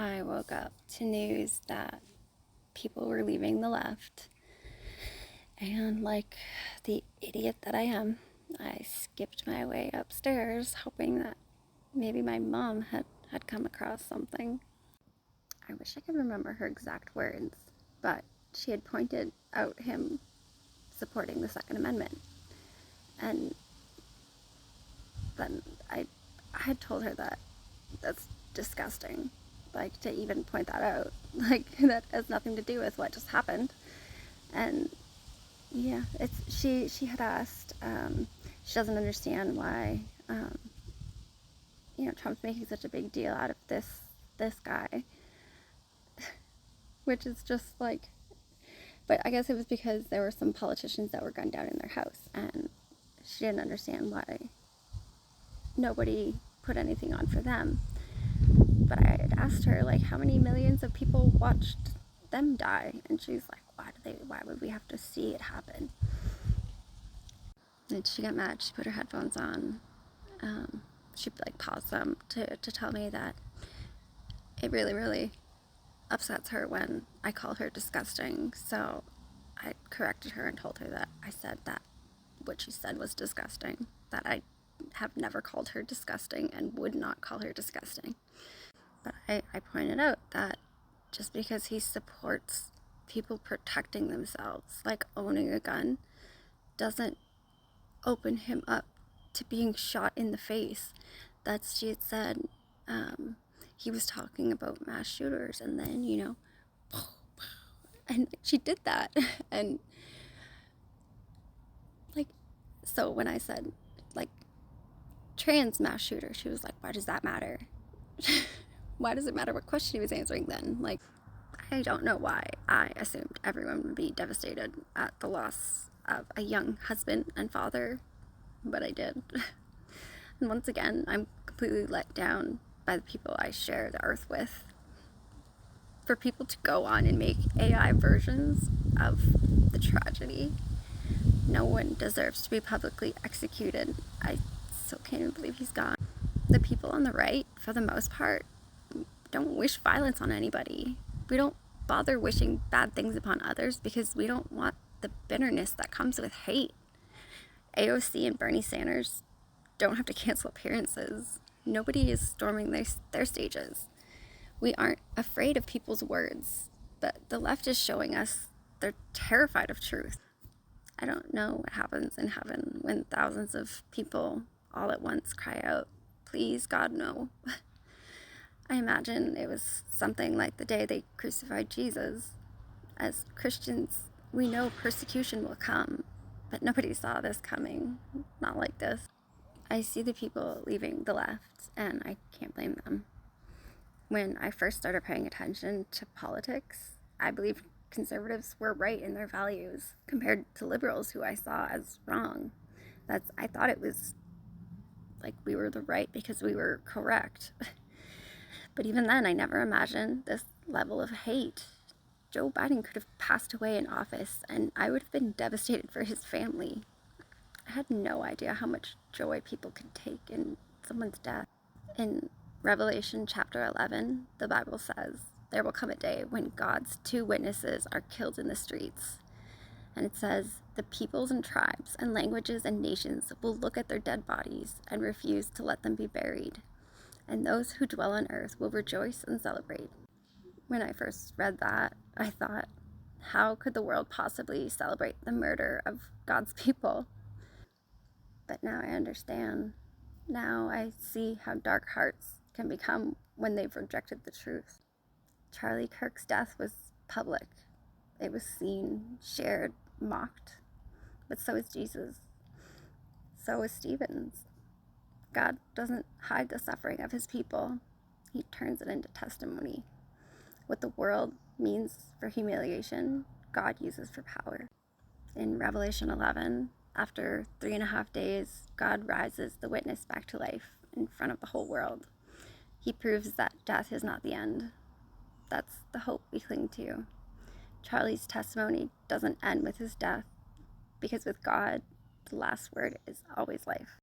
I woke up to news that people were leaving the left. And like the idiot that I am, I skipped my way upstairs, hoping that maybe my mom had come across something. I wish I could remember her exact words, but she had pointed out him supporting the Second Amendment. And then I had told her that that's disgusting. Like, to even point that out. Like, that has nothing to do with what just happened. And yeah, she had asked, she doesn't understand why, Trump's making such a big deal out of this guy, which is just like, but I guess it was because there were some politicians that were gunned down in their house, and she didn't understand why nobody put anything on for them. But I had asked her, like, how many millions of people watched them die, and she's like, why would we have to see it happen? And she got mad. She put her headphones on. She like paused them to tell me that it really, really upsets her when I call her disgusting. So I corrected her and told her that I said that what she said was disgusting, that I have never called her disgusting and would not call her disgusting. But I pointed out that just because he supports people protecting themselves, like owning a gun, doesn't open him up to being shot in the face. She had said, he was talking about mass shooters, and then, and she did that. And like, so when I said, like, trans mass shooter, she was like, why does that matter? Why does it matter what question he was answering then? Like, I don't know why I assumed everyone would be devastated at the loss of a young husband and father, but I did. And once again, I'm completely let down by the people I share the earth with. For people to go on and make AI versions of the tragedy, no one deserves to be publicly executed. I still can't even believe he's gone. The people on the right, for the most part, don't wish violence on anybody. We don't bother wishing bad things upon others because we don't want the bitterness that comes with hate. AOC and Bernie Sanders don't have to cancel appearances. Nobody is storming their stages. We aren't afraid of people's words, but the left is showing us they're terrified of truth. I don't know what happens in heaven when thousands of people all at once cry out, please, God, no. I imagine it was something like the day they crucified Jesus. As Christians, we know persecution will come, but nobody saw this coming. Not like this. I see the people leaving the left, and I can't blame them. When I first started paying attention to politics, I believed conservatives were right in their values compared to liberals who I saw as wrong. I thought it was like we were the right because we were correct. But even then, I never imagined this level of hate. Joe Biden could have passed away in office, and I would have been devastated for his family. I had no idea how much joy people could take in someone's death. In Revelation chapter 11, the Bible says, there will come a day when God's two witnesses are killed in the streets. And it says, the peoples and tribes and languages and nations will look at their dead bodies and refuse to let them be buried. And those who dwell on earth will rejoice and celebrate. When I first read that, I thought, how could the world possibly celebrate the murder of God's people? But now I understand. Now I see how dark hearts can become when they've rejected the truth. Charlie Kirk's death was public. It was seen, shared, mocked. But so is Jesus. So is Stephen's. God doesn't hide the suffering of his people. He turns it into testimony. What the world means for humiliation, God uses for power. In Revelation 11, after 3.5 days, God rises the witness back to life in front of the whole world. He proves that death is not the end. That's the hope we cling to. Charlie's testimony doesn't end with his death, because with God, the last word is always life.